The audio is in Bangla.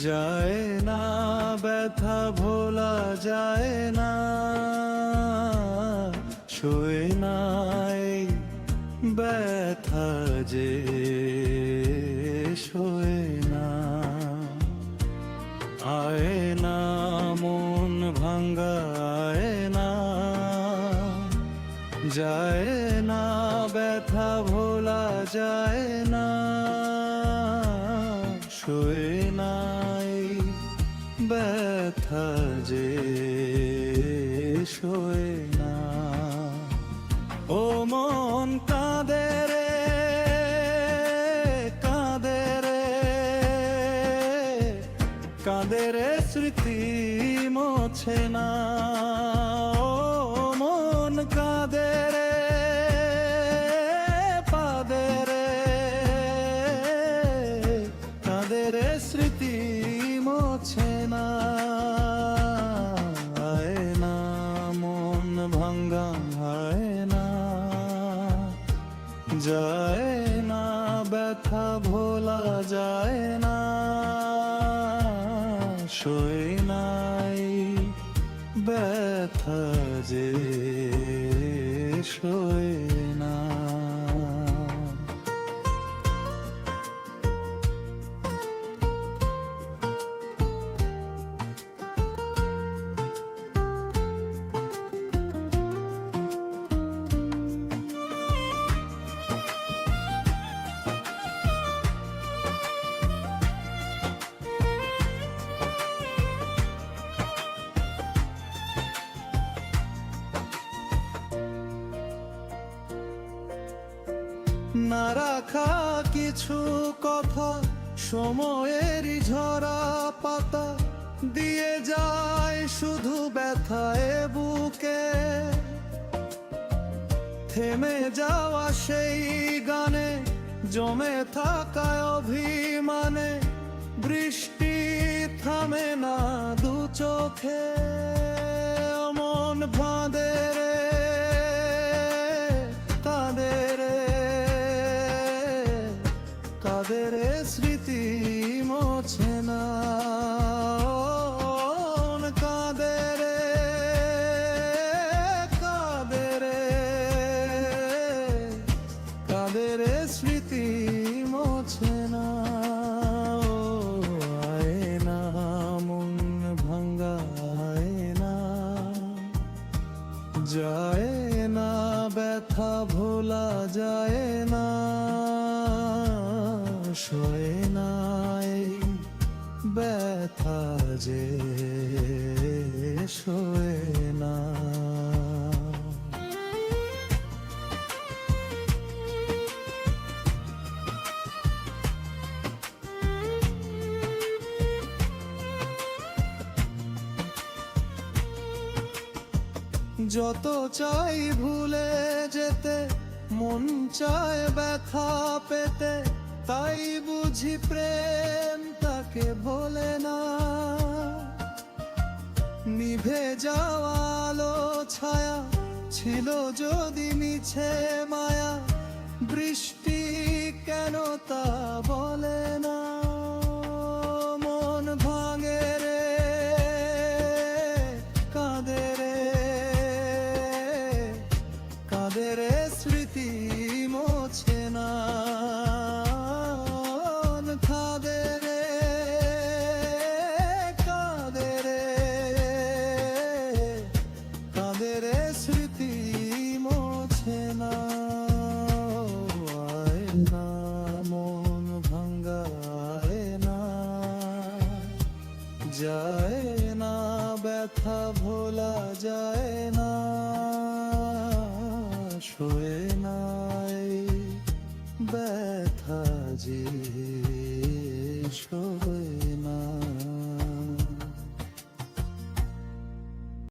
যায় না ব্যথা ভোলা যায় না, সয়ে নাই ব্যথা যে সয়ে না। আয় না মন ভাঙ্গা আয় না, যায় না ব্যথা ভোলা যায় না, সয়ে নাই ব্যথা যে সয়ে না। ও মন কাঁদে রে কাঁদে রে কাঁদে রে, স্মৃতি মোছে না। ও মন কাঁদে রে পাদে রে কাঁদে রে, স্মৃতি মোছে না। আয় না মন ভাঙ্গা আয় না, যায় না ব্যথা ভোলা যায় না, সয়ে নাই ব্যথা যে সয়ে না। না রাখা কিছু কথা সময়ের ঝরা পাতা দিয়ে যায় শুধু ব্যথায় বুকে। থেমে যাওয়া সেই গানে জমে থাকায় অভিমানে, বৃষ্টি থামে না দু চোখে। মন ভাঁদে রে কাঁদে রে কাঁদে রে, স্মৃতি মোছে না। কাঁদে রে কাঁদে রে কাঁদে রে, স্মৃতি মোছে না। আয় না মন ভাঙ্গা আয় না, যায় না ব্যথা ভোলা যায় না, সয়ে নাই ব্যথা যে সয়ে না। যত চাই ভুলে যেতে, মন চায় ব্যথা পেতে, তাই বুঝি প্রেম তাকে ভোলে না। নিভে যাওয়া আলো ছায়া ছিল যদি মিছে মায়া, বৃষ্টি কেন তা বলে না। মন ভাঙে রে কাঁদে রে কাঁদে রে, স্মৃতি মোছে না। কাঁদে রে কাঁদে রে কাঁদে রে, স্মৃতি মোছে না। আয় না মন ভাঙ্গা আয় না, যায় না ব্যথা ভোলা যায় না, সয়ে নাই ব্যথা যে সয়ে না।